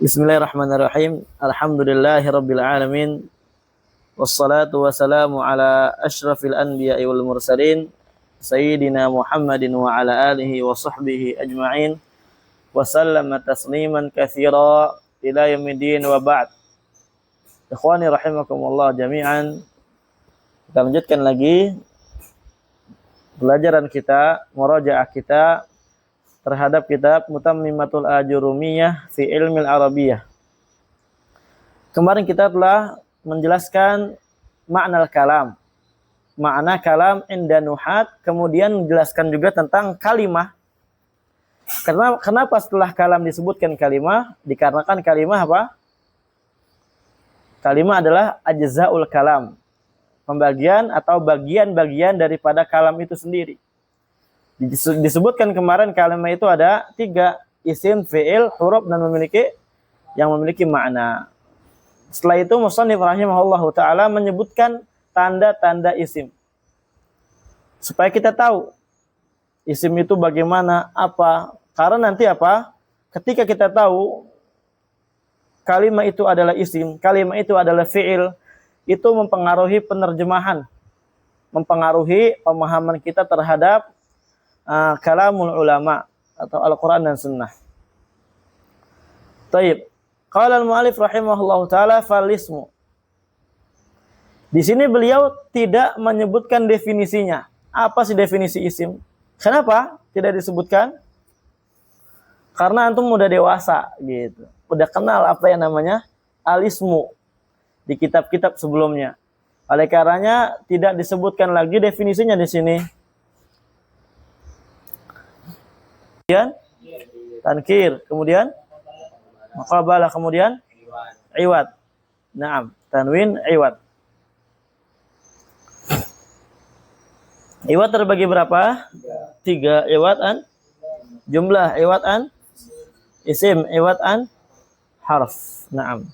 Bismillahirrahmanirrahim. Alhamdulillahirabbil alamin. Wassalatu wassalamu ala asyrafil anbiya'i wal mursalin sayyidina Muhammadin wa ala alihi wa sahbihi ajma'in wa sallama tasliman katsira ila yaumiddin wa ba'd. Ikhwani rahimakumullah jami'an. Kita lanjutkan lagi pelajaran kita, murajaah kita terhadap kitab Mutammimatul Ajurumiyah fi Ilmil Arabiyah. Kemarin kita telah menjelaskan makna kalam. Makna kalam inda nuhat, kemudian menjelaskan juga tentang kalimah. Kenapa setelah kalam disebutkan kalimah? Dikarenakan kalimah apa? Kalimah adalah ajza'ul kalam. Pembagian atau bagian-bagian daripada kalam itu sendiri. Disebutkan kemarin kalimat itu ada 3, isim, fi'il, huruf, dan memiliki makna. Setelah itu musannif rahimahullahu ta'ala menyebutkan tanda-tanda isim. Supaya kita tahu isim itu bagaimana, apa. Karena nanti apa? Ketika kita tahu kalimat itu adalah isim, kalimat itu adalah fi'il, itu mempengaruhi penerjemahan, mempengaruhi pemahaman kita terhadap kalamul ulama atau Al-Quran dan Sunnah. Taib. Qala al-mu'alif rahimahullahu ta'ala fal-ismu. Di sini beliau tidak menyebutkan definisinya. Apa sih definisi isim? Kenapa tidak disebutkan? Karena antum udah dewasa gitu. Udah kenal apa yang namanya al-ismu di kitab-kitab sebelumnya. Oleh karenanya tidak disebutkan lagi definisinya di sini. Kemudian tankir, kemudian maqabalah, kemudian iwad. Naam, tanwin iwad. Iwad terbagi berapa? 3. Iwad an jumlah, iwad an isim, iwad an harf. Naam.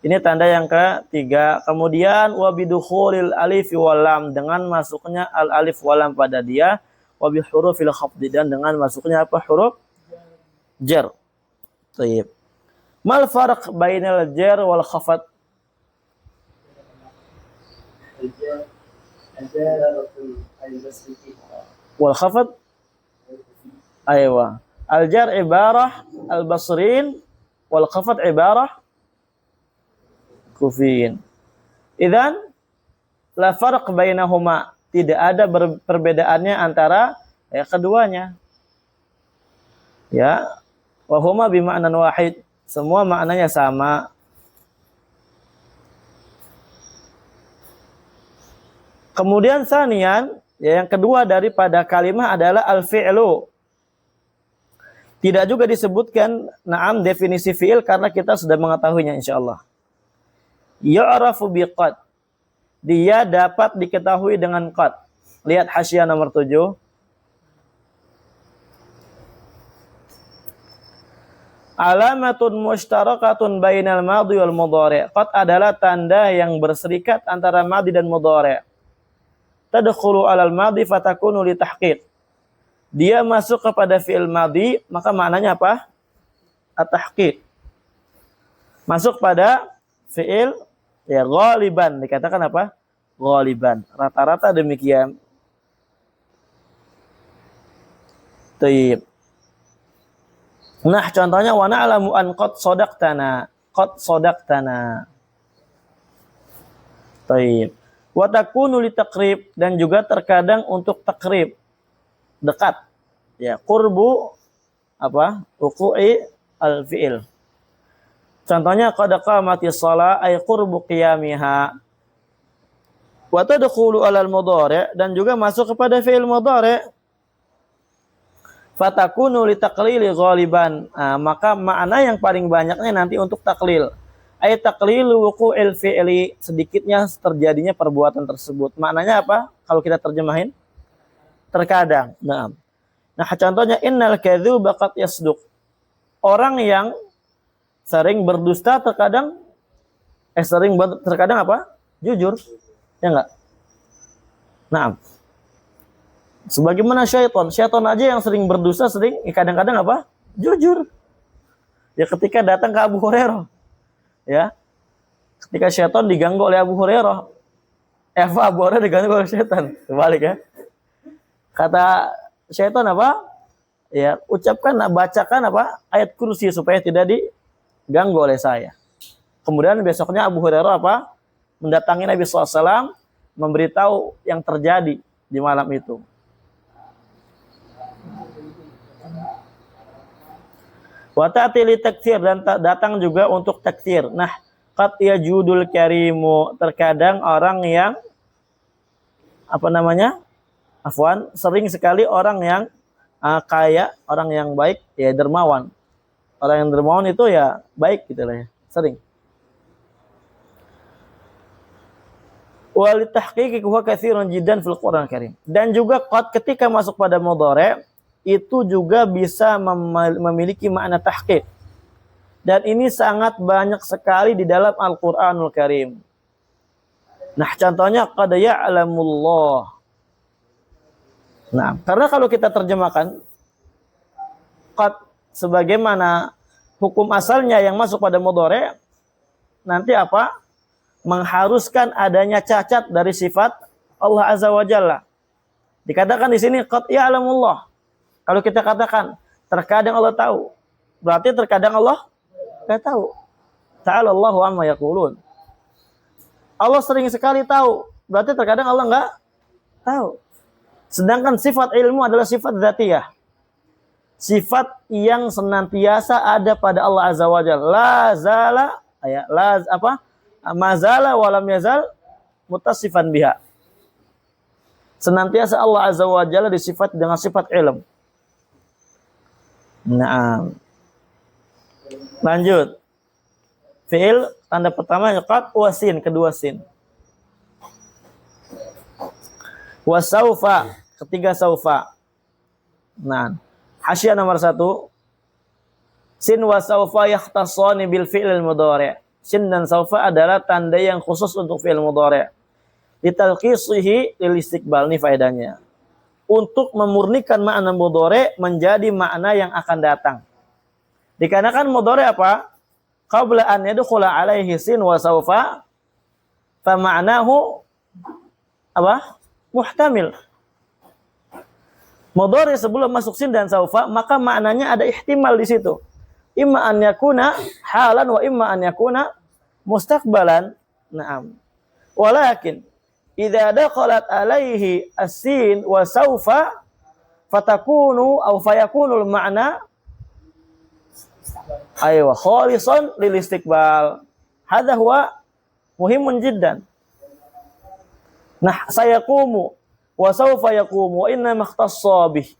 Ini tanda yang ketiga. Kemudian wa bidukhulil alif wal lam, dengan masuknya al alif wal lam pada dia. Wa bi hurufil khafd, dan dengan masuknya apa? Huruf jar. Baik. Mal farq bainal jar wal khafd? Wal khafd? Aywa. Al jar ibarah al basrin, wal khafd ibarah kufiyin. Idzan la farq bainahuma, tidak ada perbedaannya antara keduanya. Ya, wa huma bi ma'nan wahid, semua maknanya sama. Kemudian sanian, ya, yang kedua daripada kalimah adalah al-fi'lu. Tidak juga disebutkan na'am definisi fi'il karena kita sudah mengetahuinya insyaallah. Ya'rafu bi qad, dia dapat diketahui dengan qad. Lihat hasyiah nomor 7. Alamatun mushtarakatun bainal madhi wal mudhari'. Qad adalah tanda yang berserikat antara madhi dan mudhari'. Tadkhulu 'alal madhi fatakunu li tahqiq. Dia masuk kepada fi'il madhi, maka maknanya apa? At-tahqiq. Masuk pada fi'il, ya, ghaliban, dikatakan apa? Ghaliban. Rata-rata demikian. Taib. Nah, contohnya wa na'lamu an qad sadaqtana. Qad sadaqtana. Taib. Wa takunu li taqrib, dan juga terkadang untuk takrib, dekat. Ya, qurbu apa? Wuqu'i al-fi'il. Contohnya qad qamatis shalah ay qurbu qiyamiha. Wa tadkhulu 'alal mudhari', dan juga masuk kepada fi'il mudhari'. Fatakunu li taqlili ghaliban. Maka makna yang paling banyaknya nanti untuk taklil. Ay taqlilu wuqu'il fi'li, sedikitnya terjadinya perbuatan tersebut. Maknanya apa? Kalau kita terjemahin, terkadang. Nah, contohnya innal kadzuba qad yasduq. Orang yang sering berdusta terkadang apa? Jujur. Ya enggak? Nah, sebagaimana syaitan aja yang sering berdusta, sering kadang-kadang apa? Jujur. Ya ketika datang ke Abu Hurairah. Ya. Ketika syaitan diganggu oleh Abu Hurairah. Abu Hurairah diganggu oleh syaitan. Kebalik ya. Kata syaitan apa? Ya, ucapkan, bacakan apa? Ayat kursi supaya tidak diganggu oleh saya. Kemudian besoknya Abu Hurairah apa? Mendatangi Nabi SAW, memberitahu yang terjadi di malam itu. Wa ta'tili takfir, dan datang juga untuk takfir. Nah, qad yajudul karimu, terkadang orang yang sering sekali orang yang kaya, orang yang baik, ya dermawan. Orang yang dermawan itu ya baik gitu lah ya, sering. Wal tahqiqi huwa katsirun jiddan fil Qur'an Karim. Dan juga qad ketika masuk pada mudhari' itu juga bisa memiliki makna tahqiq. Dan ini sangat banyak sekali di dalam Al-Qur'anul Karim. Nah, contohnya qad ya'lamullah. Nah, karena kalau kita terjemahkan qad sebagaimana hukum asalnya yang masuk pada mudhari', nanti apa? Mengharuskan adanya cacat dari sifat Allah Azza wa Jalla. Dikatakan di sini qad ya'lamullah. Kalau kita katakan terkadang Allah tahu, berarti terkadang Allah enggak tahu. Ta'ala Allahu amma yaqulun. Allah sering sekali tahu, berarti terkadang Allah enggak tahu. Sedangkan sifat ilmu adalah sifat dzatiyah. Sifat yang senantiasa ada pada Allah Azza wa Jalla. La zala, ya, mazala walam yazal mutasifan biha. Senantiasa Allah Azza wa Jalla disifat dengan sifat ilm. Nah, lanjut. Fi'il tanda pertama qad wasin, kedua sin. Wasaufa, ketiga saufa. Nah, hasyiah nomor 1. Sin wa saufa yakhtassani bil fi'il mudhari'. Sin dan saufa adalah tanda yang khusus untuk fi'il mudhari'. Litalqisihi lil istiqbal, ini faedahnya. Untuk memurnikan makna mudhari' menjadi makna yang akan datang. Dikarenakan mudhari' apa? Qabla an yadkhula alaihi sin wa saufa fa ma'nahu apa? Muhtamil. Mudhari' sebelum masuk sin dan saufa, maka maknanya ada ihtimal di situ. Imma an yakuna halan wa imma an yakuna mustaqbalan. Naam. Walakin idza dakhalat alaihi as-sin wa saufa fatakunu aw fayakunul ma'na aywa khalisan lil istiqbal. Hadha huwa muhimun jiddan. Nah, sayaqumu wa saufa yaqumu wa inna makhtassa bih.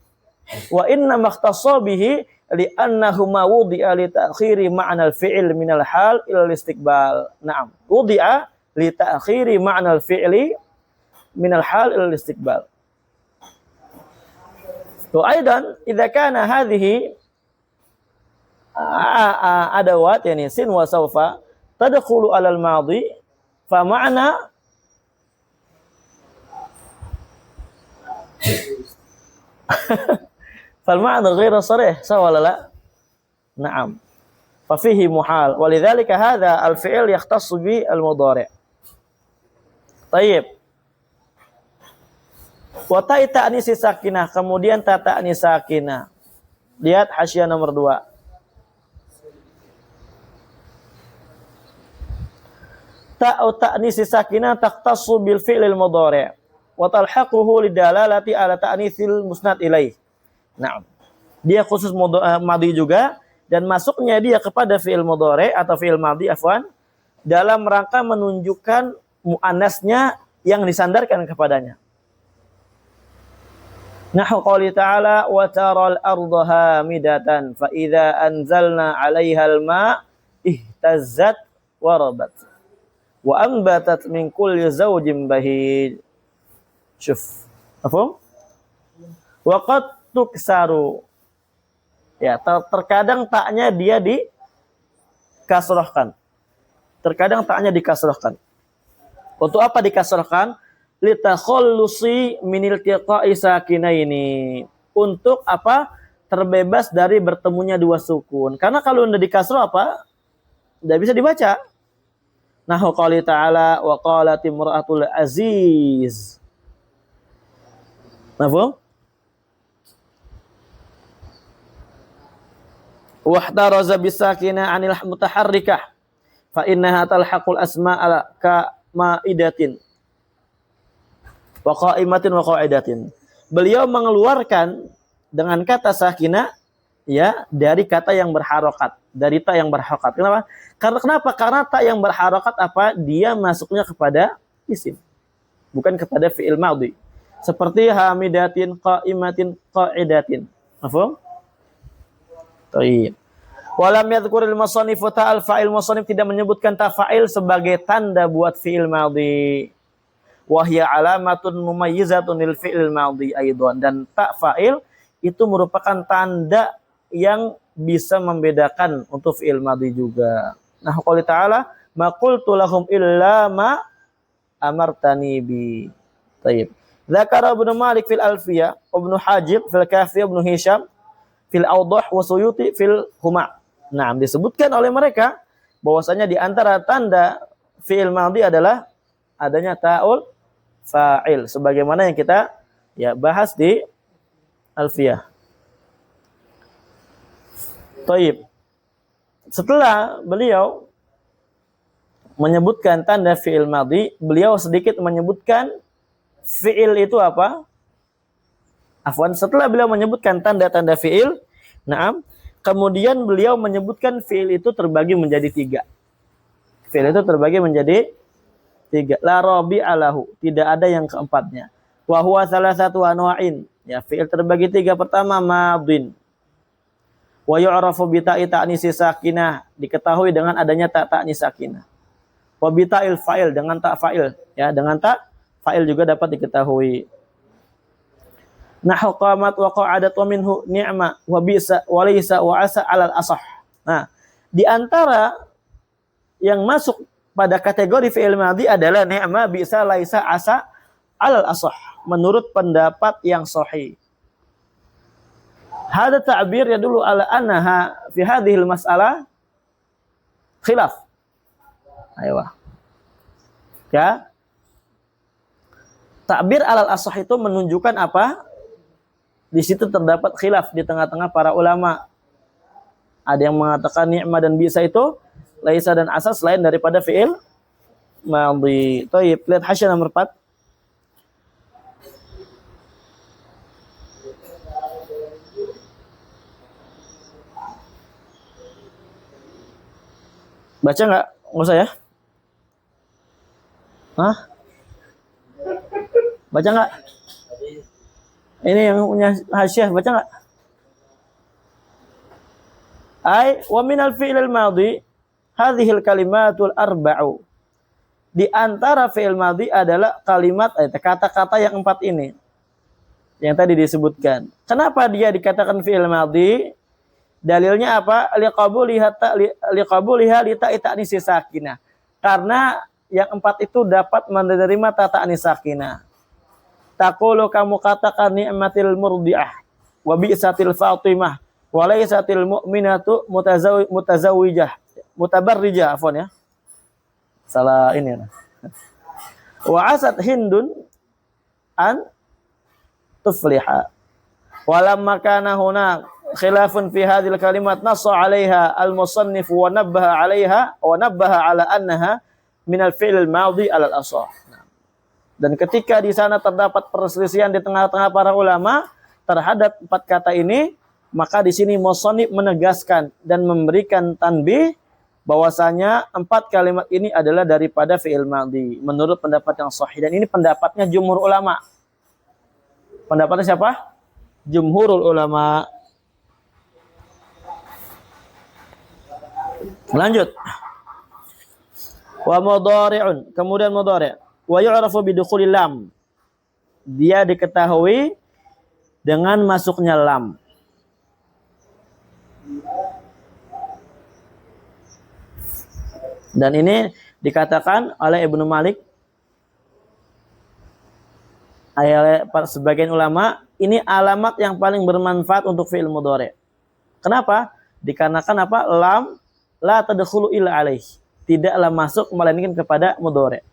Wa inna makhtassa bihi li'annahu ma wudi'a li ta'khiri ma'na al-fi'l min al-hal ila al-istiqbal. Naam. Wudi'a li ta'khiri ma'na al-fi'li min al-hal ila al-istiqbal. Wa aidan idza kana hadhihi adawat yani sin wa sawfa tadkhulu 'ala al-madhi fa ma'na fal ma'na ghairu sarih sawa la. Na'am. Fa fihi muhal walidzalika hadha al-fi'l yahtassu bi al-mudhari'. Tayyib. Wa ta'nisi sakinah, kemudian ta'nis sakinah. Lihat hasyiah nomor 2. Ta'nisi sakinah taqtassu bil fi'lil mudhari' wa talhaquhu lidalalati ala ta'nisil musnad ilaih. Nah, dia khusus madhi juga dan masuknya dia kepada fi'il mudhari atau fi'il madhi dalam rangka menunjukkan muannasnya yang disandarkan kepadanya. Nahu qouli ta'ala wa taral arda hamidatan fa idza anzalna 'alaiha al-ma' ihtazzat wa rabat wa anbatat min kulli zawjin bahij. Syuf. Apa? Wa qad tuksaru. Ya, terkadang taknya dia dikasrahkan. Terkadang taknya dikasrahkan. Untuk apa dikasrahkan? Litakhallusi min iltiqa'i sakinaini. Untuk apa? terbebas dari bertemunya dua sukun. Karena kalau udah di kasroh apa? Tidak bisa dibaca. Nahu qouli ta'ala wa qalat imra'atul aziz. Nafhum? Wahtaraza bisakina 'anil mutaharrikah fa innaha talhaqul asma'a ka ma'idatin wa qa'imatin wa qa'idatin. Beliau mengeluarkan dengan kata sakinah ya dari kata yang berharokat, dari ta yang berharokat. Kenapa? Karena ta yang berharokat apa? Dia masuknya kepada isim, bukan kepada fi'il madhi. Seperti hamidatin, qa'imatin, qa'idatin. Mafhum? Baik. Walam yadhkuril musannif ta'al fa'il, musannif tidak menyebutkan ta fa'il sebagai tanda buat fi'il madhi. Wahya alamatun mumayyizatun lil fi'il madhi aidan, dan ta fa'il itu merupakan tanda yang bisa membedakan untuk fi'il madhi juga. Nah, qouli ta'ala ma qultu lahum illa ma amartani bi. Baik. Dzakara Ibnu Malik fil Alfiyah, Ibnu Hajib fil Kafiyah, Ibnu Hisham fil Awdah wa Suyuti fil Huma. Nah, disebutkan oleh mereka bahwasanya di antara tanda fi'il madhi adalah adanya ta'ul fa'il sebagaimana yang kita ya bahas di Alfiyah. Taib. Setelah beliau menyebutkan tanda fi'il madhi, beliau sedikit menyebutkan fi'il itu apa? Afwan, setelah beliau menyebutkan tanda-tanda fi'il, na'am, kemudian beliau menyebutkan fi'il itu terbagi menjadi 3. Fi'il itu terbagi menjadi 3. La rabi'alahu, tidak ada yang keempatnya. Wa huwa salasatu anwa'in. Ya, fi'il terbagi 3. Pertama madhin. Wa yu'rafu bi ta'i ta'nisi sakinah, diketahui dengan adanya ta ta'nis sakinah. Wa bi ta'il fa'il, dengan ta fa'il, ya, dengan ta fa'il juga dapat diketahui. Nahu qamat wa qa'adat wa minhu ni'ma wa bisa wa laysa wa asa 'alal asah. Nah, di antara yang masuk pada kategori fi'il madhi adalah ni'ma, bisa, laisa, asa, 'alal asah menurut pendapat yang sahih. Hada ta'bir yadullu ala annaha fi hadhil mas'alah khilaf. Ayo. Ya. Ta'bir 'alal asah itu menunjukkan apa? Di situ terdapat khilaf di tengah-tengah para ulama. Ada yang mengatakan ni'ma dan bisa itu laisa dan asa selain daripada fi'il madhi. Baik, lihat hasyah nomor 4. Baca enggak? Enggak usah ya? Hah? Baca enggak? Ini yang punya hasyah, baca enggak? Ai wa minal fi'il al-madhi hadhil kalimatul arba'u. Di antara fi'il madhi adalah kalimat kata-kata yang 4 ini. Yang tadi disebutkan. Kenapa dia dikatakan fi'il madhi? Dalilnya apa? Liqabuliha li ta'i ta'nisi sakinah. Karena yang 4 itu dapat menerima ta ta'nis sakinah. Taqulu, kamu katakan ni'matil murdi'ah wa bi'satil fatimah wa laysatil mu'minatu mutazawwijah mutabarrijah, afwan ya. Salah ini ya. Wa asad hindun an tufliha. Walamma kana huna khilafun fi hadhil kalimat nassa 'alaiha al-musannif wa nabbaha 'alaiha wa nabbaha 'ala annaha min al-fi'l al-madhi 'ala al-asah. Dan ketika di sana terdapat perselisihan di tengah-tengah para ulama terhadap 4 kata ini, maka di sini musannif menegaskan dan memberikan tanbih bahwasanya 4 kalimat ini adalah daripada fi'il madhi menurut pendapat yang sahih, dan ini pendapatnya jumhur ulama. Pendapatnya siapa? Jumhurul ulama. Lanjut. Wa mudhari'un, kemudian mudhari'. Wa yu'rafu bidukhulil lam. Dia diketahui dengan masuknya lam. Dan ini dikatakan oleh Ibnu Malik Sebagian ulama, ini alamat yang paling bermanfaat untuk fi'il mudhari'. Kenapa? Dikarenakan apa? Lam la tadkhulu illa alaih. Tidaklah masuk melainkan kepada mudhari'.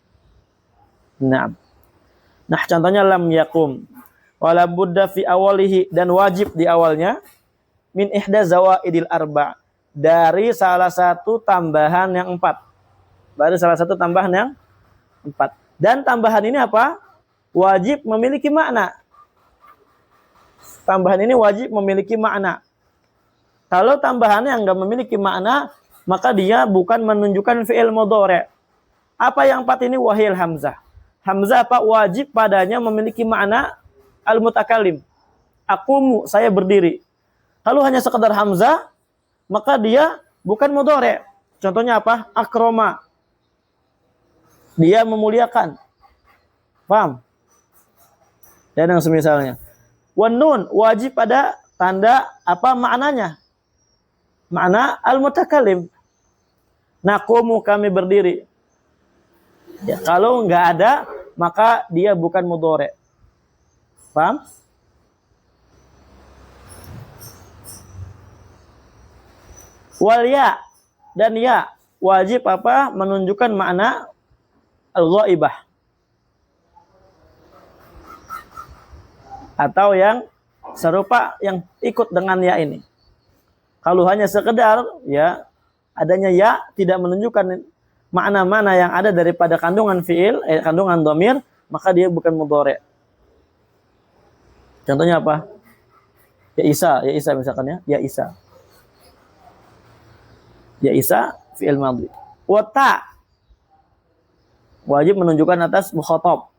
Nah, contohnya lam yakum. Wala budda fi awalihi, dan wajib di awalnya min ihda zawaidil arba', dari salah satu tambahan yang 4. Dari salah satu tambahan yang 4. Dan tambahan ini apa? Wajib memiliki makna. Tambahan ini wajib memiliki makna. Kalau tambahannya enggak memiliki makna, maka dia bukan menunjukkan fi'il mudhari'. Apa yang 4 ini? Wahil hamzah. Hamzah apa? Wajib padanya memiliki makna al-mutakallim. Aqumu, saya berdiri. Kalau hanya sekedar hamzah, maka dia bukan mudhari'. Contohnya apa? Akroma, dia memuliakan. Paham? Dan yang semisalnya. Wan nun, wajib pada tanda apa maknanya? Makna al-mutakallim. Naqumu, kami berdiri. Ya, kalau enggak ada, maka dia bukan mudhari'. Paham? Wal ya, dan ya wajib apa? Menunjukkan makna al-ghaibah, atau yang serupa yang ikut dengan ya ini. Kalau hanya sekedar ya, adanya ya tidak menunjukkan makna-makna yang ada daripada kandungan fiil, kandungan dhamir, maka dia bukan mudhari'. Contohnya apa? Ya Isa misalkan ya, ya Isa. Ya Isa fiil madhi. Wa ta, wajib menunjukkan atas mukhatab.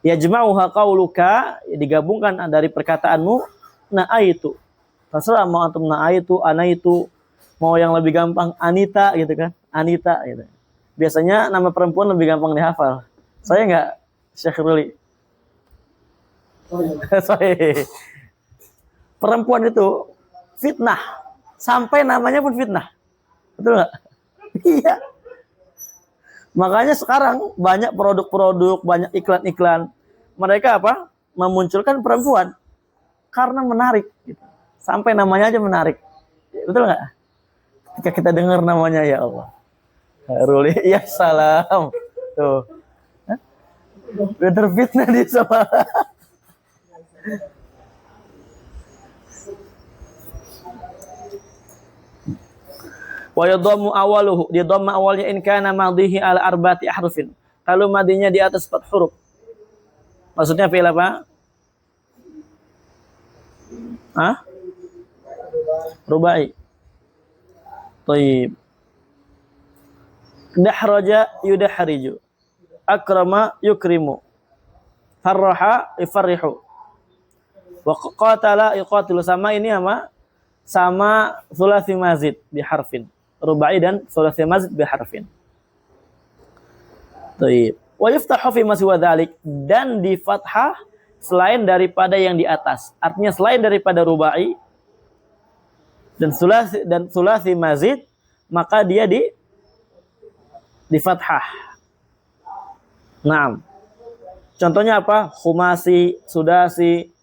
Yajma'uha qauluka, digabungkan dari perkataanmu na'aitu. Terserah mau antum na'aitu, anaitu, mau yang lebih gampang Anita gitu kan. Anita gitu. Biasanya nama perempuan lebih gampang dihafal. Saya enggak, Syekh Ruli. Sorry. Perempuan itu fitnah. Sampai namanya pun fitnah. Betul enggak? Iya. Makanya sekarang banyak produk-produk, banyak iklan-iklan. Mereka apa? Memunculkan perempuan. Karena menarik. Gitu. Sampai namanya aja menarik. Betul enggak? Ketika kita dengar namanya, ya Allah. Ruli, ya salam. Tuh. Udah terfitnah di sama. Wa yadhammu awaluhu, di dhamma awalnya in kana madhihi ala arba'ati ahrufin. Kalau madinya di atas 4 huruf. Maksudnya fi'il apa? Hah? Rubai. Thayyib. Dahraja yudahriju. Akrama yukrimu. Farraha yufarrihu. Wa qatala yuqatilu, sama ini sama thulathi mazid bi harfin. Rubai dan thulathi mazid bi harfin. Thayyib. Wa yuftahu fi ma siwa dzalik, dan di fathah selain daripada yang di atas. Artinya selain daripada rubai dan thulathi mazid, maka dia di fathah. Naam. Contohnya apa? Khumasi, sudasi,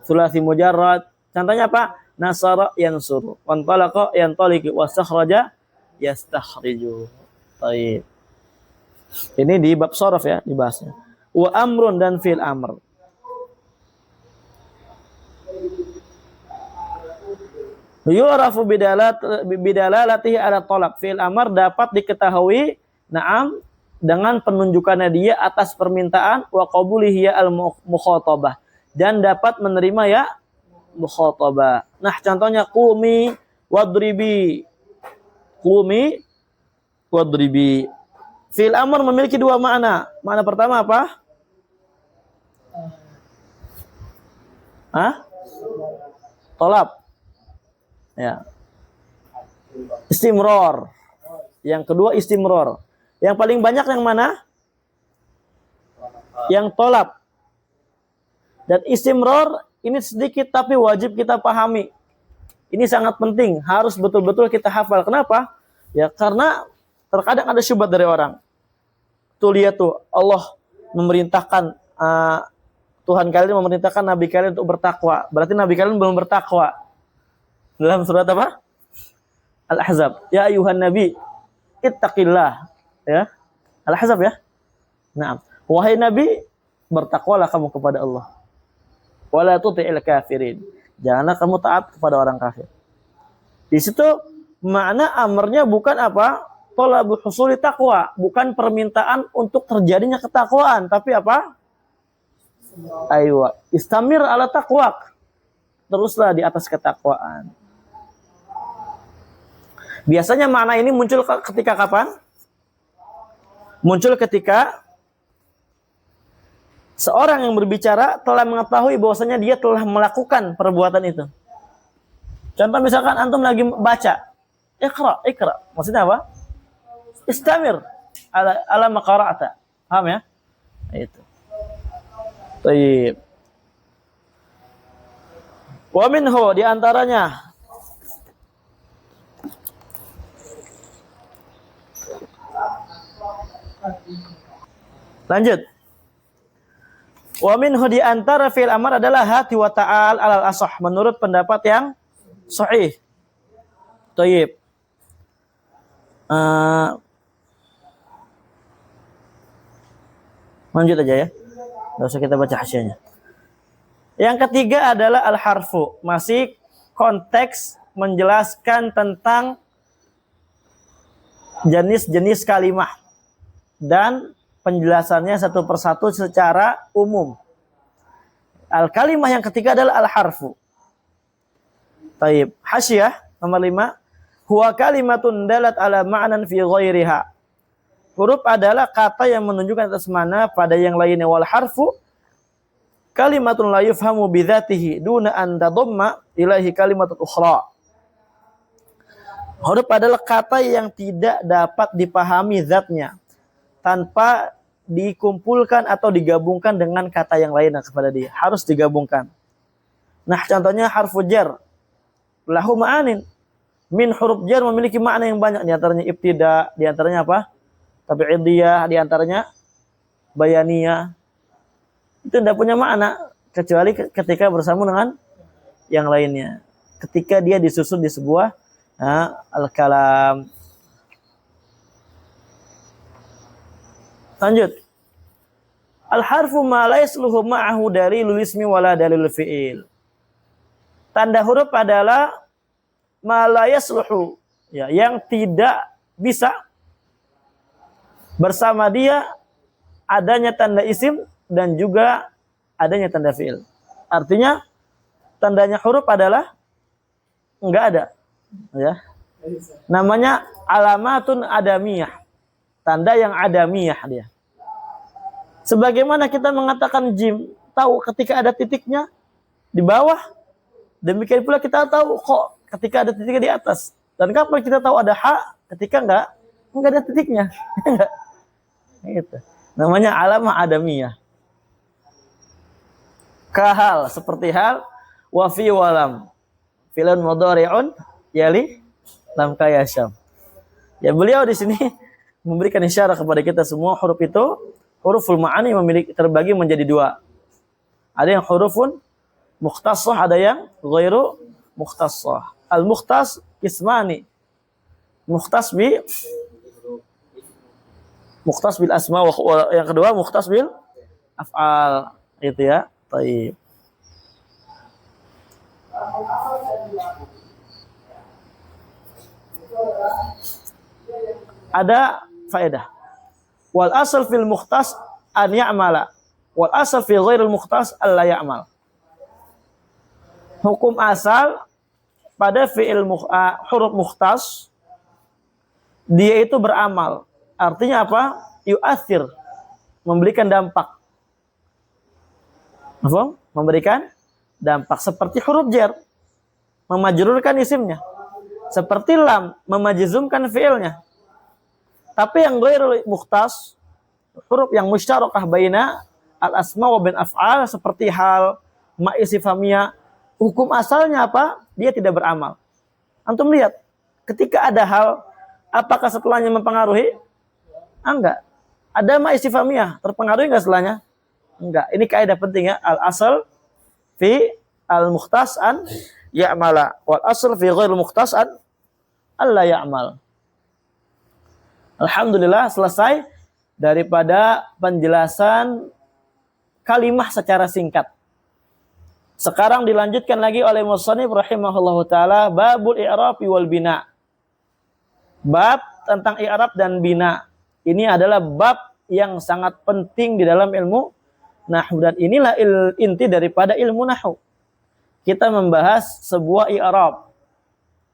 thulathi mujarrad. Contohnya apa? Nasara yansuru, wantalaqa yantaliqu, wastakhraja yastakhriju. Baik. Ini di bab sharaf ya dibahasnya. Wa amrun, dan fi'il amr. Yu'rafu bidalalatihi ala talab. Fi'il amr dapat diketahui na'am dengan penunjukannya dia atas permintaan, wa qabulihi al-mukhatabah, dan dapat menerima ya mukhatabah. Nah, contohnya qumi wadribi. Qumi wadribi. Fi'il amr memiliki 2 makna. Makna pertama apa? Tolab. Ya. Istimrar. Yang kedua istimrar. Yang paling banyak yang mana? Yang tolab. Dan istimrar ini sedikit tapi wajib kita pahami. Ini sangat penting, harus betul-betul kita hafal. Kenapa? Ya karena terkadang ada syubhat dari orang. Tuh lihat tuh, Allah memerintahkan Tuhan kalian memerintahkan nabi kalian untuk bertakwa. Berarti nabi kalian belum bertakwa. Dalam surat apa? Al-Ahzab. Ya ayuhan nabi, ittaqillah. Ya. Al-Ahzab ya. Naam. Wahai nabi, bertakwalah kamu kepada Allah. Wala tuti'il kafirin. Janganlah kamu taat kepada orang kafir. Di situ makna amarnya bukan apa? Thalabul husuli taqwa, bukan permintaan untuk terjadinya ketakwaan, tapi apa? Aywa, istamir ala taqwa. Teruslah di atas ketakwaan. Biasanya makna ini muncul ketika kapan? Muncul ketika seorang yang berbicara telah mengetahui bahwasanya dia telah melakukan perbuatan itu. Contoh misalkan antum lagi baca, ikra. Maksudnya apa? Istamir ala ma qara'ta. Paham ya? Itu. Baik. Wa minhu di antaranya lanjut. Wa minhu di antara fi'il amar adalah hati wa ta'al alal asah menurut pendapat yang sahih. Baik. Lanjut aja ya. Enggak usah kita baca hasilnya. Yang ketiga adalah al-harfu, masih konteks menjelaskan tentang jenis-jenis kalimah dan penjelasannya satu persatu secara umum. Al-kalimah yang ketiga adalah al-harfu. Taib. Hasyah nomor 5. Huwa kalimatun dalat ala ma'nan fi ghairiha. Huruf adalah kata yang menunjukkan atas mana pada yang lainnya. Wal harfu kalimatun la yufhamu bidzatihi duna an tadamma ilaihi kalimatun ukhra. Huruf adalah kata yang tidak dapat dipahami zatnya tanpa dikumpulkan atau digabungkan dengan kata yang lainnya kepada dia. Harus digabungkan. Nah, contohnya harfu jar. Lahu ma'anin. Min huruf jar memiliki makna yang banyak. Di antaranya ibtida, di antaranya apa? Tabi'idiyah, di antaranya bayaniyah. Itu tidak punya makna kecuali ketika bersama dengan yang lainnya. Ketika dia disusun di sebuah al-kalam. Lanjut. Al-harfu ma la yasluhu ma'ahu dalilul ismi wala dalilul fi'il. Tanda huruf adalah ma la yasluhu, ya, yang tidak bisa bersama dia adanya tanda isim dan juga adanya tanda fi'il. Artinya tandanya huruf adalah enggak ada, ya. Namanya alamatun adamiyah. Tanda yang adamiyah dia. Sebagaimana kita mengatakan jim, tahu ketika ada titiknya di bawah, demikian pula kita tahu kok ketika ada titiknya di atas. Dan kapan kita tahu ada ha? Ketika enggak ada titiknya. Gitu. Namanya alamah adamiyah. Kahal, seperti hal, wa fi walam. Filun mudhari'un yali lam kayasyam. Ya, beliau di sini memberikan isyarat kepada kita semua huruf itu, huruful ma'ani terbagi menjadi dua. Ada yang hurufun mukhtassah, ada yang ghairu mukhtassah. Al-mukhtas ismani. Mukhtas bil asma, yang kedua mukhtas bil af'al. Itu ya. Baik. Ada faedah. Wal asal fil mukhtas an ya'mala. Wal asal fi ghairil mukhtas alla ya'mal. Hukum asal pada fi'il huruf mukhtas dia itu beramal. Artinya apa? Yu'athir, memberikan dampak. Apa? Memberikan dampak seperti huruf jar, memajrurkan isimnya. Seperti lam, memajzumkan fi'ilnya. Tapi yang ghairul mukhtas, huruf yang musyarakah baina al-asma wa bin af'al seperti hal, ma istifhamiyah, hukum asalnya apa? Dia tidak beramal. Antum lihat, ketika ada hal, apakah setelahnya mempengaruhi? Enggak. Ada ma istifhamiyah, terpengaruhi enggak setelahnya? Enggak. Ini kaidah penting ya. Al asal fi al mukhtas an ya'mala wal asal fi ghairil mukhtas an alla ya'mal. Alhamdulillah selesai daripada penjelasan kalimah secara singkat. Sekarang dilanjutkan lagi oleh musannif rahimahullahu taala babul i'rab wal bina. Bab tentang i'rab dan bina. Ini adalah bab yang sangat penting di dalam ilmu nahwu dan inilah inti daripada ilmu nahwu. Kita membahas sebuah i'rab.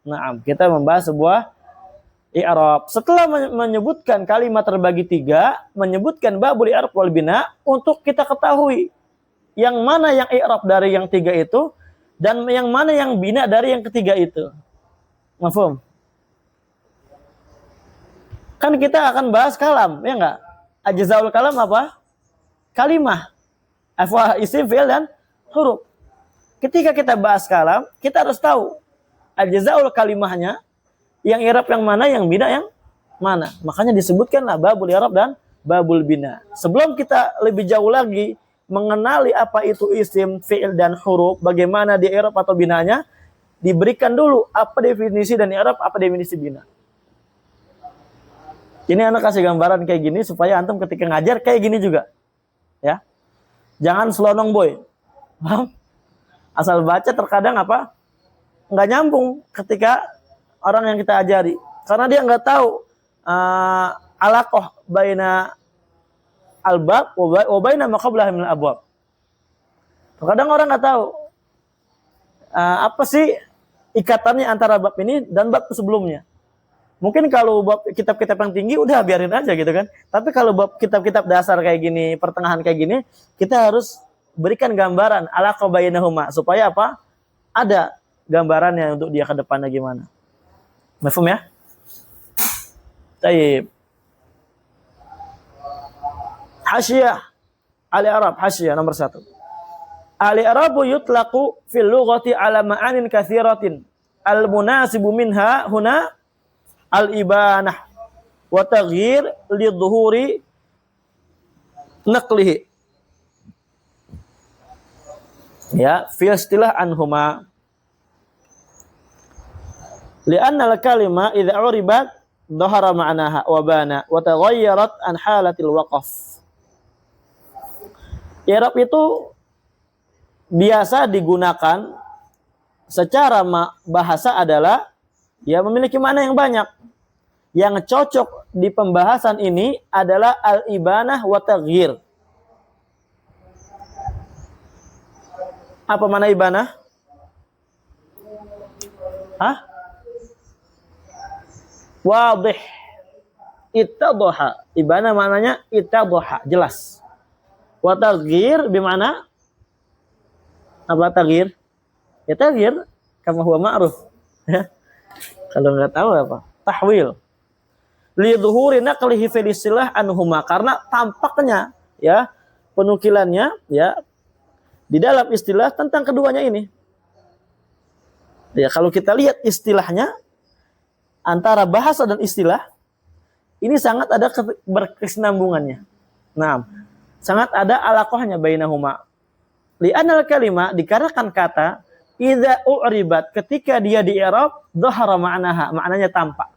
Naam, kita membahas sebuah i'rab. Setelah menyebutkan kalimat terbagi tiga, menyebutkan babul i'rab wal bina untuk kita ketahui yang mana yang i'rab dari yang tiga itu dan yang mana yang bina dari yang ketiga itu. Mafhum? Kan kita akan bahas kalam, ya enggak? Ajzaul kalam apa? Kalimah. Afwah isim, fi'il dan huruf. Ketika kita bahas kalam, kita harus tahu ajzaul kalimahnya, yang i'rab yang mana, yang bina yang mana. Makanya disebutkanlah babul i'rab dan babul bina. Sebelum kita lebih jauh lagi mengenali apa itu isim, fi'il dan huruf, bagaimana di i'rab atau binanya, diberikan dulu apa definisi dan i'rab, apa definisi bina. Ini anak kasih gambaran kayak gini supaya antum ketika ngajar kayak gini juga. Ya. Jangan selonong boy. Paham? Asal baca terkadang apa? Nggak nyambung ketika orang yang kita ajari. Karena dia nggak tahu alaqah baina al-bab wa baina ma qablaha min al-abwab. Terkadang orang nggak tahu apa sih ikatannya antara bab ini dan bab sebelumnya. Mungkin kalau bab kitab-kitab yang tinggi udah biarin aja gitu kan. Tapi kalau bab kitab-kitab dasar kayak gini, pertengahan kayak gini, kita harus berikan gambaran alaqah bainahuma supaya apa? Ada gambarannya untuk dia ke depannya gimana. Mafhum ya? Baik. Hasyiyah al-i'rab, hasyiyah nomor 1. Al-i'rabu yutlaqu fil lughati ala ma'anin katsiratin. Al-munasibu minha huna al-ibanah wa taghyir li dhuhuri naqlihi. Ya, fi istilah anhuma. Lianna al-kalima idza uribat dhahara ma'naha wa bana wa taghayyarat an halatil waqf. I'rab itu biasa digunakan secara bahasa adalah ya memiliki makna yang banyak. Yang cocok di pembahasan ini adalah al-ibanah wa taghyir. Apa makna ibanah? Hah? Wadih. Ittadhaha. Ibanah maknanya ittadhaha, jelas. Wa taghyir bimana? Apa taghyir? Ya taghyir kama huwa ma'ruf. Kalau nggak tahu apa? Tahwil. Li dhuhuri naqlihi fil istilah anhuma, karena tampaknya ya penukilannya ya di dalam istilah tentang keduanya ini. Ya kalau kita lihat istilahnya antara bahasa dan istilah ini sangat ada berkesinambungannya. Nah, sangat ada alaqahnya bainahuma. Li anal kalimah dikarenakan kata idza u'ribat ketika dia di i'rab dhahara ma'naha, maknanya tampak.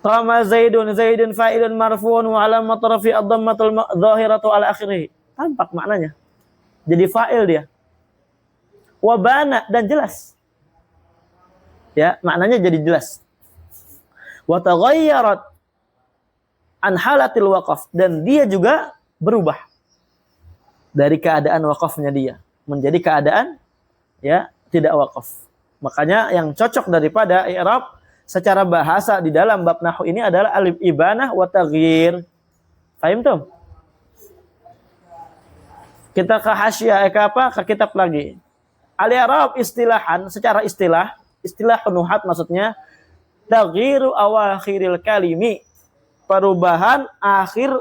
Qama Zaidun fa'ilun marfu'un wa alamat rafi ad-dhammatul dhahiratu ala akhirih. Tampak maknanya. Jadi fa'il dia. Wa bana dan jelas. Ya, maknanya jadi jelas. Wa taghayyarat an halatil waqf, dan dia juga berubah dari keadaan waqafnya dia menjadi keadaan ya tidak waqaf. Makanya yang cocok daripada i'rab secara bahasa di dalam bab nahwu ini adalah alif ibanah wa taghyir. Paham tuh? Kita ke hasyiyah ke apa? Ke kitab lagi. Al-i'rab istilahan, secara istilah penuhat maksudnya taghyiru awakhiril kalimi, perubahan akhir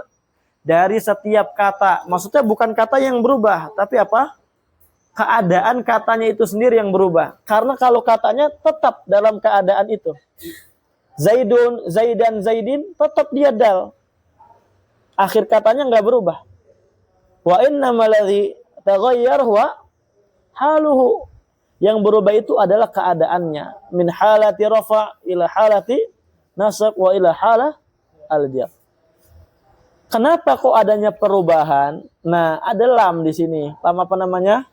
dari setiap kata. Maksudnya bukan kata yang berubah, tapi apa? Keadaan katanya itu sendiri yang berubah. Karena kalau katanya tetap dalam keadaan itu. Zaidun, Zaidan, Zaidin, tetap dia dal. Akhir katanya nggak berubah. Wa innamal ladzi taghayyar huwa haluhu. Yang berubah itu adalah keadaannya. Min halati rafa ila halati nasab wa ila halah al-jar. Kenapa kok adanya perubahan? Nah, ada lam di sini. Lam apa namanya?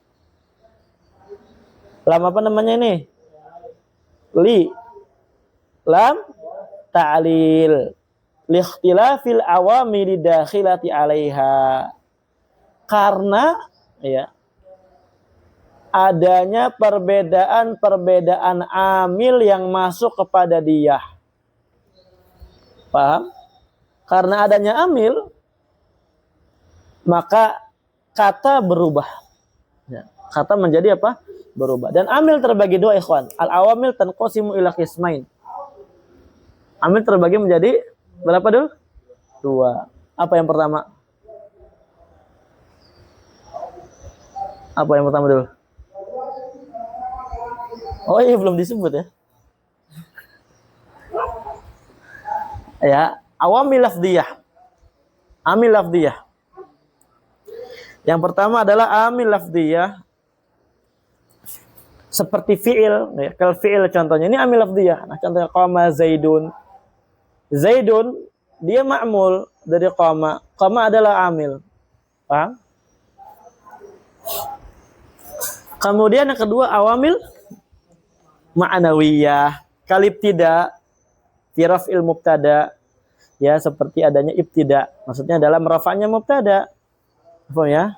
Lam apa namanya ini? Li. Lam ta'lil. Likhtilafil awamil dakhilati 'alaiha. Karena ya adanya perbedaan amil yang masuk kepada dia. Paham? Karena adanya amil, maka kata berubah. Ya, kata menjadi apa? Berubah. Dan amil terbagi dua, ikhwan. Al-awamil tanqasimu ila qismain. Amil terbagi menjadi berapa dulu? Dua. Apa yang pertama? Apa yang pertama dulu? Oh iya, belum disebut ya. Ya, awamil lafdiyah. Amil lafdiyah. Yang pertama adalah amil lafdiyah. Seperti fi'il, ya, kal fi'il contohnya. Ini amil lafdiyah. Nah, contohnya qama Zaidun. Zaidun dia ma'mul dari qama. Qama adalah amil. Paham? Kemudian yang kedua awamil ma'nawiyah. Kal ibtida fi raf'il mubtada. Ya, seperti adanya ibtida. Maksudnya adalah merafa'nya mubtada. Apa ya?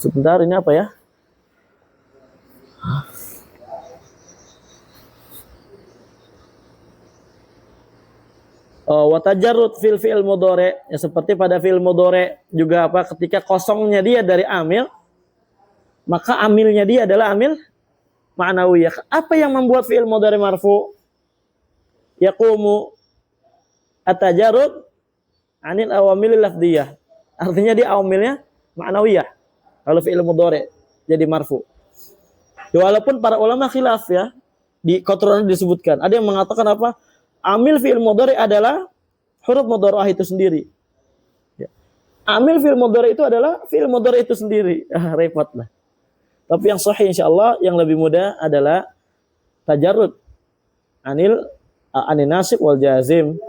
Sebentar, ini apa ya? Wa tajarrud fil fi'il mudhari, ya seperti pada fi'il mudhari juga apa, ketika kosongnya dia dari amil, maka amilnya dia adalah amil ma'nawiyah. Apa yang membuat fi'il mudhari marfu? Yaqumu at-tajarrud 'anil awamil lafdhiyah. Artinya dia awamilnya ma'nawiyah. Kalau fi'il mudhari jadi marfu. Ya, walaupun para ulama khilaf ya, di Qatran disebutkan. Ada yang mengatakan apa? Amil fi'il mudhari adalah huruf mudhara'ah itu sendiri. Ya. Amil fi'il mudhari itu adalah fi'il mudhari itu sendiri. Repot lah. Tapi yang sahih insyaallah yang lebih mudah adalah tajarrud anil nasib wal jazim.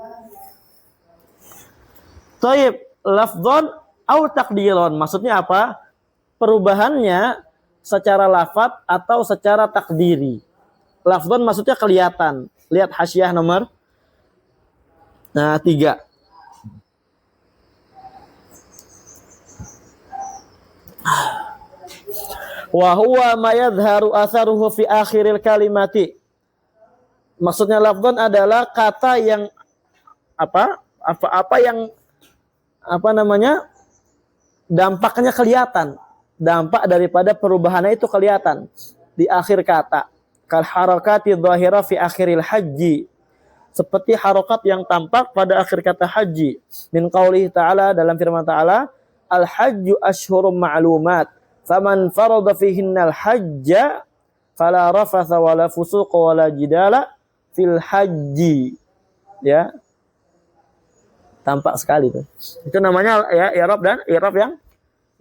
Thayyib, lafdhan au taqdiran. Maksudnya apa? Perubahannya secara lafaz atau secara takdiri. Lafdhan maksudnya kelihatan. Lihat hasyiah nomor 3. Wa huwa ma yadhharu atharuhu fi akhiril kalimati. Maksudnya lafdhan adalah kata yang apa yang dampaknya kelihatan. Dampak daripada perubahannya itu kelihatan di akhir kata. Kal harakati dhahira fi akhiril haji. Seperti harokat yang tampak pada akhir kata haji. Min qaulihi ta'ala, dalam firman ta'ala, al-hajju ashhurum ma'lumat. Faman farada fihinnal hajja fala rafatha wala fusuqa wala jidala fil haji. Ya. Tampak sekali tuh. Itu namanya ya i'rab dan i'rab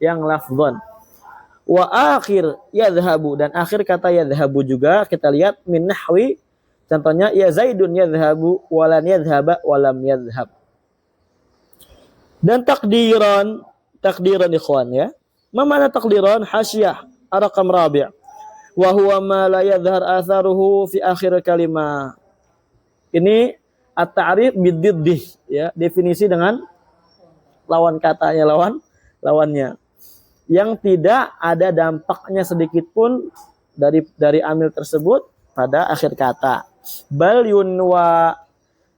yang lafdhan. Wa akhir yadhhabu, dan akhir kata yadhhabu juga kita lihat min nahwi. Contohnya ya Zaidun yadhhabu walan yadhhaba walam yadhhab. Dan takdiran ikhwan ya. Ma mana takdiran? Hasyah ar-raqam rabi'. Wa huwa ma la yadhhar atharuhu fi akhir kalimah. Ini at-ta'rif bididdih ya, definisi dengan lawan katanya, lawannya. Yang tidak ada dampaknya sedikit pun dari amil tersebut pada akhir kata. Bal yunwa,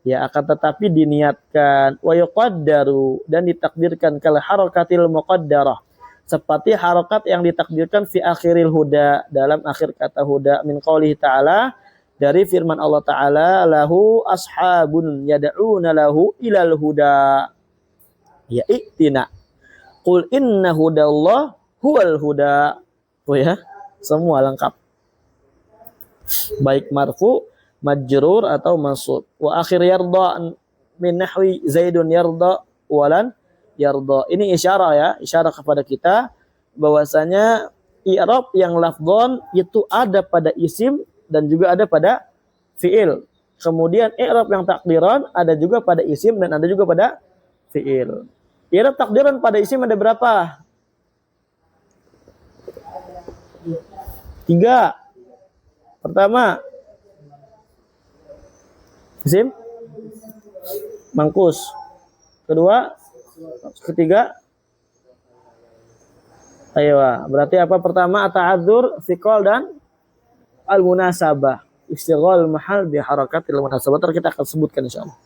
ya akan tetapi diniatkan, wa yuqaddaru, dan ditakdirkan kal harakatil muqaddarah, seperti harokat yang ditakdirkan fi akhiril huda, dalam akhir kata huda, min qaulihi ta'ala, dari firman Allah Ta'ala, lahu ashabun yad'una lahu ilal huda, ya iktina qul inna hudallah huwal huda. Oh ya, semua lengkap, baik marfu majrur atau mansub. Wa akhir yarda min nahwi Zaidun yarda walan yarda. Ini isyarah ya, isyarah kepada kita bahwasanya i'rab yang lafdhon itu ada pada isim dan juga ada pada fiil. Kemudian i'rab yang takdiran ada juga pada isim dan ada juga pada fiil. I'rab takdiran pada isim ada berapa? 3. Pertama, isim mangkus. Kedua, ketiga, ayo, berarti apa? Pertama, at-ta'adzur, thiqal dan al-munasabah. Istighal mahal bi harakatil munasabah. Ntar kita akan sebutkan insyaallah.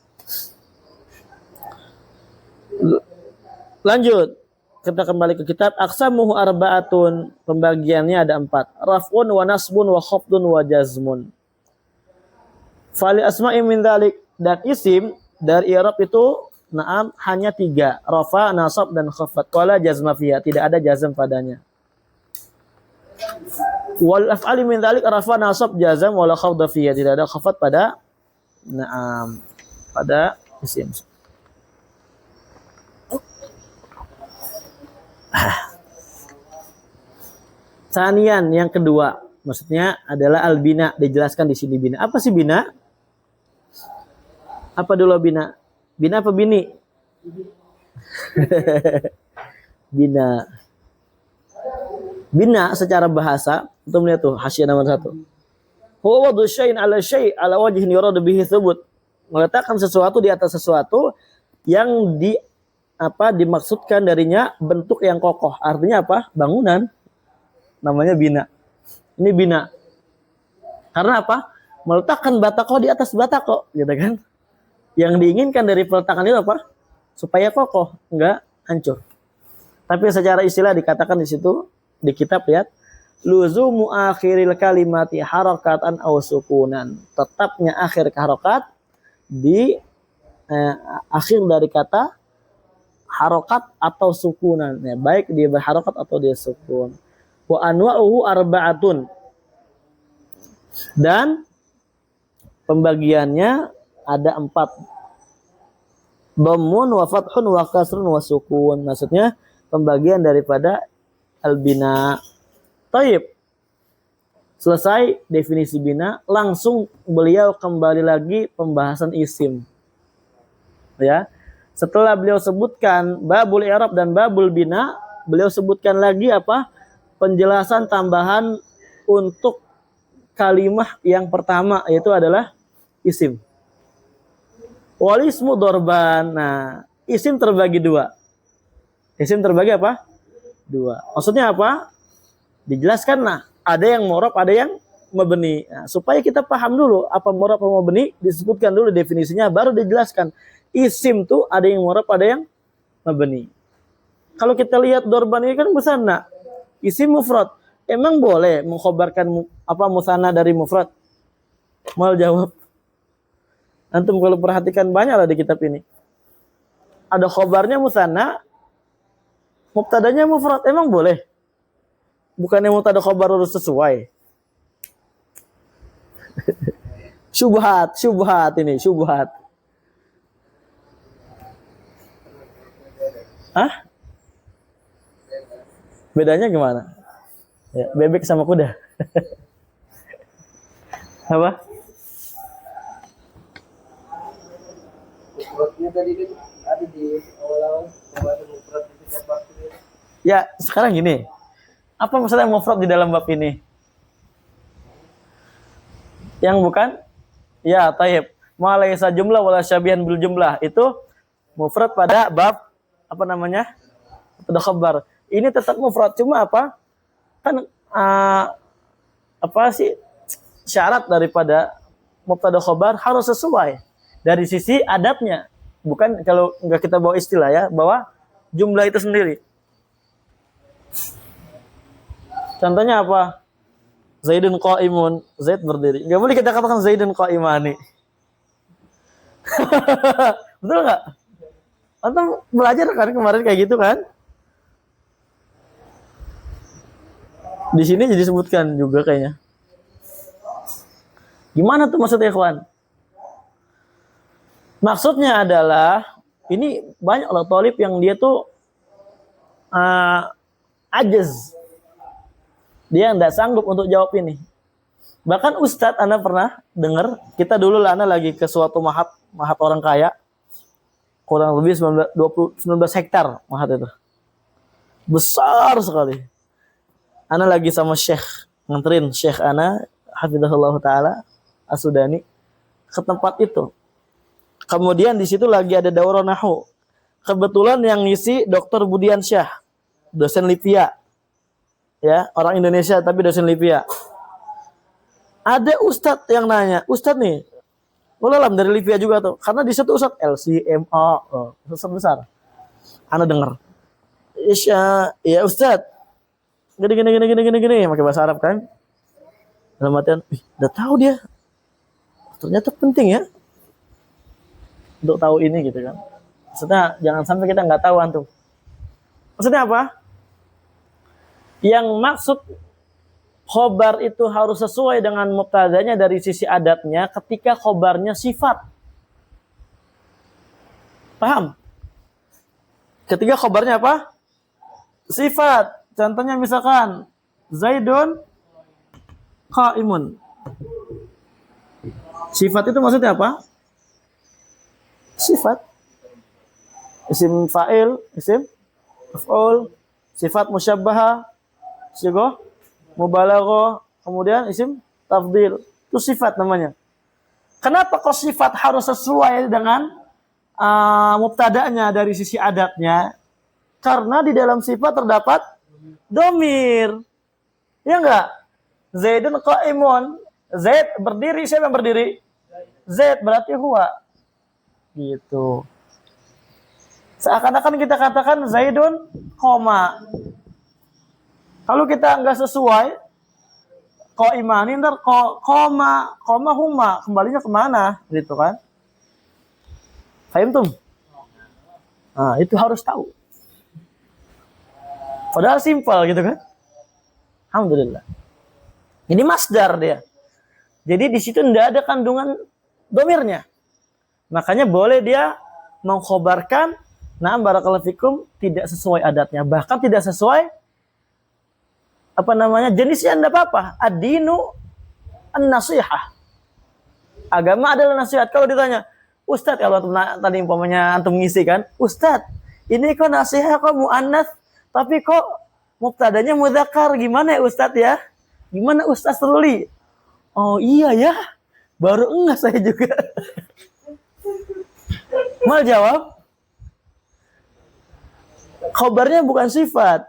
Lanjut. Kita kembali ke kitab. Aqsamuhu arba'atun. Pembagiannya ada 4. Raf'un wa nasbun wa khafdun wa jazmun. Fali asma'i min dzalik, dan isim dari i'rab itu na'am hanya 3. Rafa, nasab dan khafad. Wala jazma fiha, tidak ada jazm padanya. Wal af'ali min dzalik rafa, nasab, jazm wala khafd fiha, tidak ada khafad pada na'am pada isim. Sanian yang kedua, maksudnya adalah al-bina, dijelaskan di sini bina. Apa sih bina? Apa dulu bina? Bina apa bini? Bina. Bina secara bahasa, untuk melihat tuh hasyiah nomor 1. Huwa wadu syai'in ala syai' ala wajhin yuradu bihi thubut. Meletakkan sesuatu di atas sesuatu yang dimaksudkan darinya bentuk yang kokoh. Artinya apa? Bangunan. Namanya bina. Ini bina. Karena apa? Meletakkan batako di atas batako, gitu kan? Yang diinginkan dari peletakan itu apa? Supaya kokoh, enggak hancur. Tapi secara istilah dikatakan di situ di kitab, lihat, luzumu akhiril kalimati harakatan aw sukunan. Tetapnya akhir harokat di akhir dari kata harokat atau sukunan. Ya, baik dia berharokat atau dia sukun. Wa anwa'uhu arba'atun. Dan pembagiannya ada 4. Dhammun wa fathun wa kasrun wa sukun. Maksudnya pembagian daripada al-bina. Taib. Selesai definisi bina, langsung beliau kembali lagi pembahasan isim. Ya. Setelah beliau sebutkan babul i'rab dan babul bina, beliau sebutkan lagi apa? Penjelasan tambahan untuk kalimah yang pertama, yaitu adalah isim. Wal ismu dorban. Nah, isim terbagi 2. Isim terbagi apa? 2. Maksudnya apa? Dijelaskan, nah, ada yang mu'rab, ada yang mabni. Nah, supaya kita paham dulu apa mu'rab apa mabni, disebutkan dulu definisinya, baru dijelaskan. Isim tuh ada yang mu'rab, ada yang mabni. Kalau kita lihat dorban ini kan musanna. Isim mufrad. Emang boleh mengkhabarkan musanna dari mufrad? Mal jawab. Antum kalau perhatikan banyaklah di kitab ini. Ada khabarnya musanna, mubtadanya mufrad. Emang boleh? Bukannya mubtada khabar harus sesuai. Syubhat ini, syubhat. Hah? Bedanya gimana? Ya, bebek sama kuda. Apa? Ya, sekarang gini. Apa masalah mufrad di dalam bab ini? Yang bukan? Ya, taib. Ma laisa jumlah wala syabihan bil jumlah. Itu mufrad pada bab apa namanya? Mubtada khabar. Ini tetap mufrad, cuma apa? Kan apa sih syarat daripada mubtada khabar harus sesuai dari sisi adabnya. Bukan kalau enggak kita bawa istilah ya, bahwa jumlah itu sendiri. Contohnya apa? Zaidun qa'imun, Zaid berdiri. Enggak boleh kita katakan Zaidun qa'imani. Betul enggak? Antum belajar kan kemarin kayak gitu kan? Di sini jadi disebutkan juga kayaknya. Gimana tuh maksudnya, ikhwan? Maksudnya adalah ini banyak loh thalib yang dia tuh ajaz. Dia nggak sanggup untuk jawab ini. Bahkan Ustadz, Anda pernah dengar, kita dulu lah, Anda lagi ke suatu mahat orang kaya, kurang lebih 19 hektar mahat itu. Besar sekali. Anda lagi sama Syekh, nganterin Syekh Ana, hafizahullah ta'ala, As-Sudani, ke tempat itu. Kemudian di situ lagi ada daurah nahwu. Kebetulan yang ngisi Dr. Budian Syah, dosen Libya. Ya, orang Indonesia tapi dosen Libya. Ada ustadz yang nanya, ustadz nih, ulalam dari Libya juga tuh, karena di situ ustadz LCMA, ustadz besar. Anda dengar, ya ustadz, gini, pakai bahasa Arab kan? Dalam artian, udah tahu dia, ternyata penting ya, untuk tahu ini gitu kan. Maksudnya jangan sampai kita nggak tahu antum. Maksudnya apa? Yang maksud khobar itu harus sesuai dengan mubtadanya dari sisi adatnya ketika khobarnya sifat. Paham? Ketika khobarnya apa? Sifat. Contohnya misalkan Zaidun qaimun. Sifat itu maksudnya apa? Sifat. Isim fa'il, isim maf'ul, sifat musyabbaha, sighah mubalaghah, kemudian isim tafdil. Itu sifat namanya. Kenapa kok sifat harus sesuai dengan mubtada'nya dari sisi adatnya? Karena di dalam sifat terdapat domir. Ya enggak? Zaidun qaimun. Zaid berdiri, siapa yang berdiri? Zaid berarti huwa. Gitu. Seakan-akan kita katakan Zaidun koma. Kalau kita nggak sesuai, qaimani ntar koma huma, kembalinya kemana? Gitu kan? Fahim tuh? Nah, itu harus tahu. Padahal simpel gitu kan? Alhamdulillah. Ini masdar dia. Jadi di situ tidak ada kandungan domirnya. Makanya boleh dia mengkhobarkan, nah barakallahu fikum, tidak sesuai adatnya, bahkan tidak sesuai jenisnya, enggak apa-apa. Ad-dinu an-nasihah. Agama adalah nasihat. Kalau ditanya, Ustadz, kalau tadi umpamanya antum ngisi kan, Ustadz, ini kok nasihat kok muannats, tapi kok mubtadanya mudzakkar, gimana ya Ustadz ya? Gimana Ustadz Ruli? Oh iya ya, baru enggak saya juga. Mal jawab, khabarnya bukan sifat.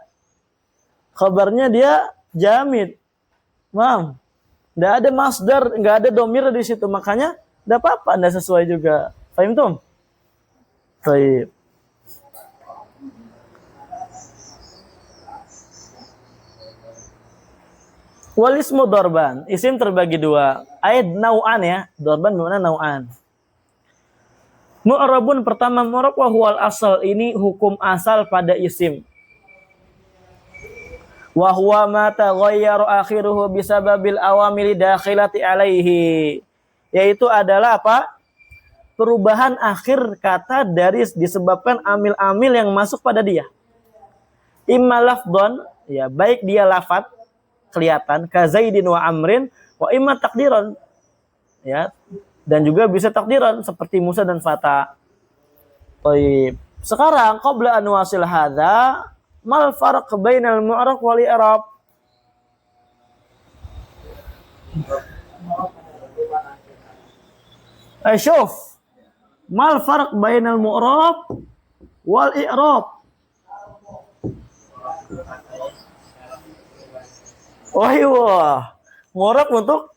Khabarnya dia jamid. Mam, enggak ada masdar, enggak ada domir di situ, makanya enggak apa-apa Anda sesuai juga. Fahim tum? Baik. Wal ismu dorban, isim terbagi dua. Ayat nau'an ya, dorban bermakna nau'an. Mu'rabun pertama mu'rab wa huwal asal, ini hukum asal pada isim. Wa huwa ma taghayyaru akhiruhu bisababil awamili dakhilati alaihi. Yaitu adalah apa? Perubahan akhir kata dari disebabkan amil-amil yang masuk pada dia. Imma lafdon, ya baik dia lafad kelihatan, ka Zaidin wa Amrin, wa imma takdiran, ya, dan juga bisa takdiran seperti Musa dan Fata. Baik. Sekarang qabla an wasil hadza, mal farq bainal mu'rab wal i'rab? Syuf, mal farq bainal mu'rab wal i'rab? Wah, mu'rab untuk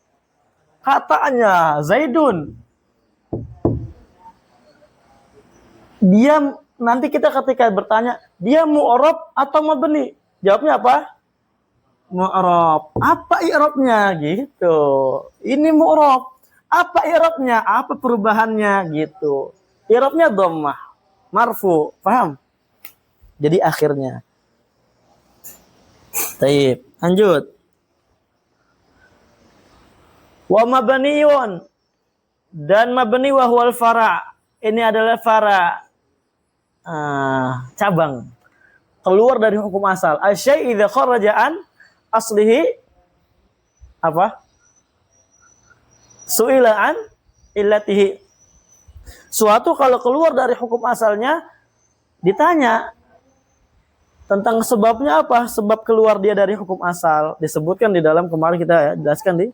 katanya Zaidun. Dia nanti kita ketika bertanya, dia mu'rab atau mabni? Jawabnya apa? Mu'rab. Apa i'rabnya? Gitu. Ini mu'rab. Apa i'rabnya? Apa perubahannya? Gitu. I'rabnya dhammah, marfu. Paham? Jadi akhirnya. Baik, lanjut. Wa mabniyun, dan mabni wa huwal fara'. Ini adalah fara', cabang, keluar dari hukum asal. Asy-syai' idza kharaja an aslihi apa? Su'ila an illatihi. Suatu kalau keluar dari hukum asalnya ditanya tentang sebabnya apa? Sebab keluar dia dari hukum asal disebutkan di dalam, kemarin kita jelaskan di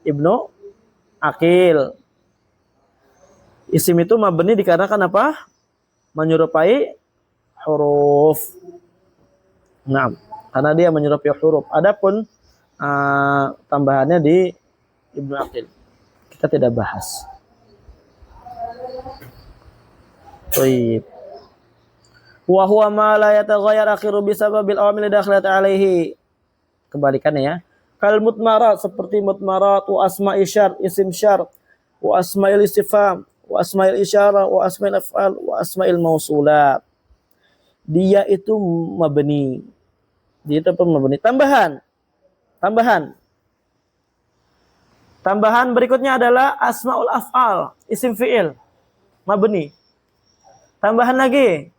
Ibnu Aqil. Isim itu mabni dikarenakan apa? Menyerupai huruf. Nah, karena dia menyerupai huruf. Adapun tambahannya di Ibnu Aqil kita tidak bahas. Baik. Wa huwa ma la yataghayyar akhiru bisababil awamil dakhilat alaihi. Kebalikannya ya. Kal mutmarat, seperti mutmarat, wa asma'i syart, isim syart, wa asma'il istifham, wa asma'il isyarah, wa asma'il af'al, wa asma'il mausulat. Dia itu mabni. Dia itu apa? Mabni. Tambahan berikutnya adalah asma'ul af'al, isim fi'il, mabni. Tambahan lagi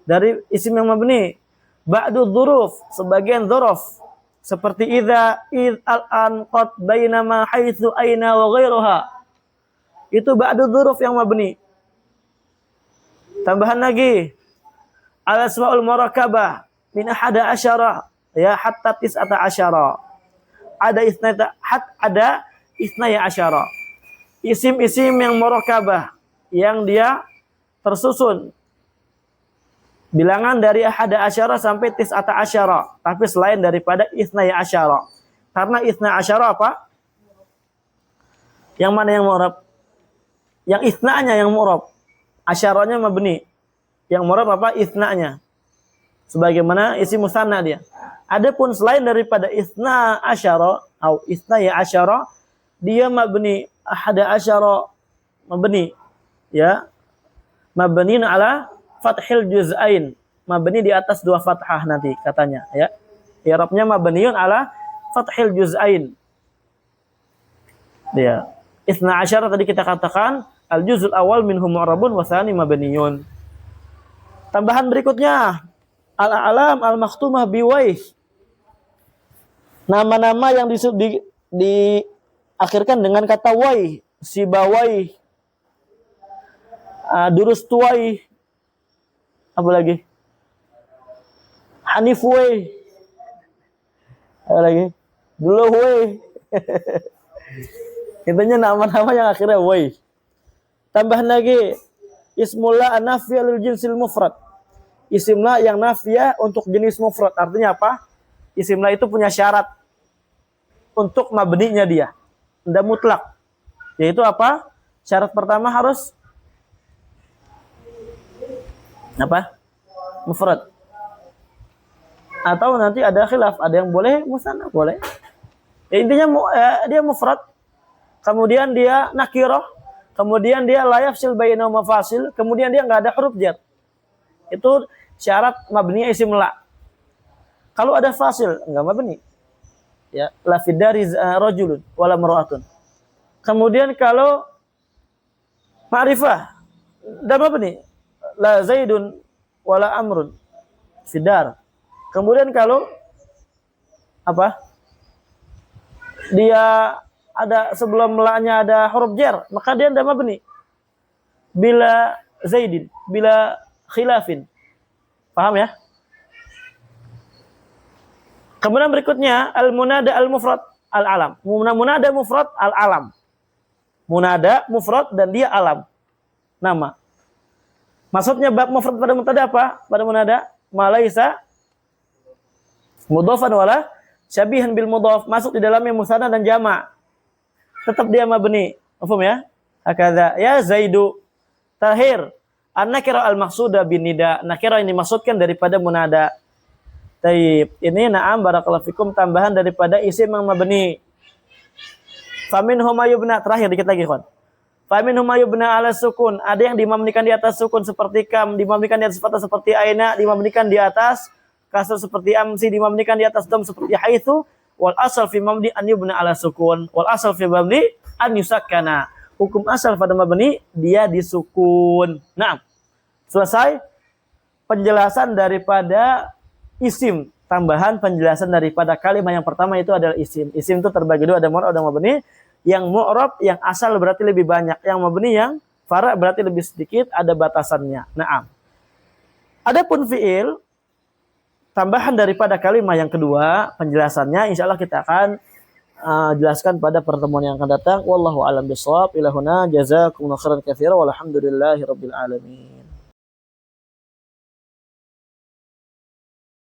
dari isim yang mabni, ba'du dzuruf, sebagian dzuruf. Seperti idza, id, al-an, qad, bainama, haitsu, aina wa ghairuha. Itu ba'du dzuruf yang mabni. Tambahan lagi al-asmaul murakkabah min ahada asyara ya hatta tis'ata asyara. Ada isnaya asyara. Isim-isim yang murakkabah yang dia tersusun bilangan dari ahada asyara sampai tis'ata asyara, tapi selain daripada isnaya asyara. Karena isna asyara apa? Yang mana yang mu'rab? Yang isnanya yang mu'rab. Asyaranya mabni. Yang mu'rab apa? Isnanya. Sebagaimana isim musanna dia. Adapun selain daripada isna asyara atau isnaya asyara, dia mabni, ahada asyara mabni. Ya. Mabniin ala fathil juz'ain, mabni di atas dua fathah nanti katanya ya. I'rabnya mabniun ala fathil juz'ain. Dia. Isna asyara tadi kita katakan al juz'ul awal minhum mu'rabun wa tsani mabniun. Tambahan berikutnya al-a'lam al-makhtumah biwaih. Nama-nama yang diakhirkan dengan kata waih, sibawai, durustuwai, apa lagi? Hanifway. Apa lagi? Duluhway. Intinya nama-nama yang akhirnya way. Tambahan lagi ismullah an-nafiyah lil jinsil mufrad. Isimlah yang nafiyah untuk jenis mufrad. Artinya apa? Isimlah itu punya syarat untuk mabninya dia. Tidak mutlak. Yaitu apa? Syarat pertama harus apa? Mufrad. Atau nanti ada khilaf, ada yang boleh musanna, boleh. Ya, intinya dia mufrad, kemudian dia nakirah, kemudian dia la yafsil baina mafasil, kemudian dia enggak ada huruf jar. Itu syarat mabni isim la. Kalau ada fasil enggak mabni. Ya, la fidari rajulun wala mar'atun. Kemudian kalau ma'rifah dan mabni, la zaidun wala amrun fidar. Kemudian kalau apa? Dia ada sebelum la-nya ada huruf jar, maka dia tidak mabni. Bila zaidin, bila khilafin. Paham ya? Kemudian berikutnya al-munada al-mufrad al-alam. Munada mufrad al-alam. Munada mufrad dan dia alam. Nama. Maksudnya bab mufrad pada munada apa? Pada munada malaisa mudhafan wala syabihan bil mudhaf, masuk di dalamnya musanna dan jama'. Tetap dia mabni. Paham ya? Hakadha ya Zaidu. Tahir. An-nakira al-maqsuda bin nida. Nakira ini dimaksudkan daripada munada. Taib. Ini na'am barakallahu fikum tambahan daripada isim yang mabni. Faminhum yubna, terakhir dikit lagi, kawan. Faminhum yubna ala sukun. Ada yang dimabnikan di atas sukun seperti kam, dimabnikan di atas fathah seperti aina, dimabnikan di atas kasr seperti amsi, dimabnikan di atas dom seperti haitsu, Wal asal fi mabni an yubna ala sukun. Wal asal fi mabni an yusakkana. Hukum asal pada mabni dia disukun. Nah, selesai penjelasan daripada isim. Tambahan penjelasan daripada kalimat yang pertama itu adalah isim. Isim itu terbagi dua, ada mu'rab, ada mabni. Yang mu'rab yang asal berarti lebih banyak, yang mabni yang fara berarti lebih sedikit, ada batasannya. Naam. Adapun fiil tambahan daripada kalimat yang kedua, penjelasannya insyaallah kita akan jelaskan pada pertemuan yang akan datang. Wallahu a'lam bishawab. Ila huna jazakumullahu khairan katsiran walhamdulillahirabbil alamin.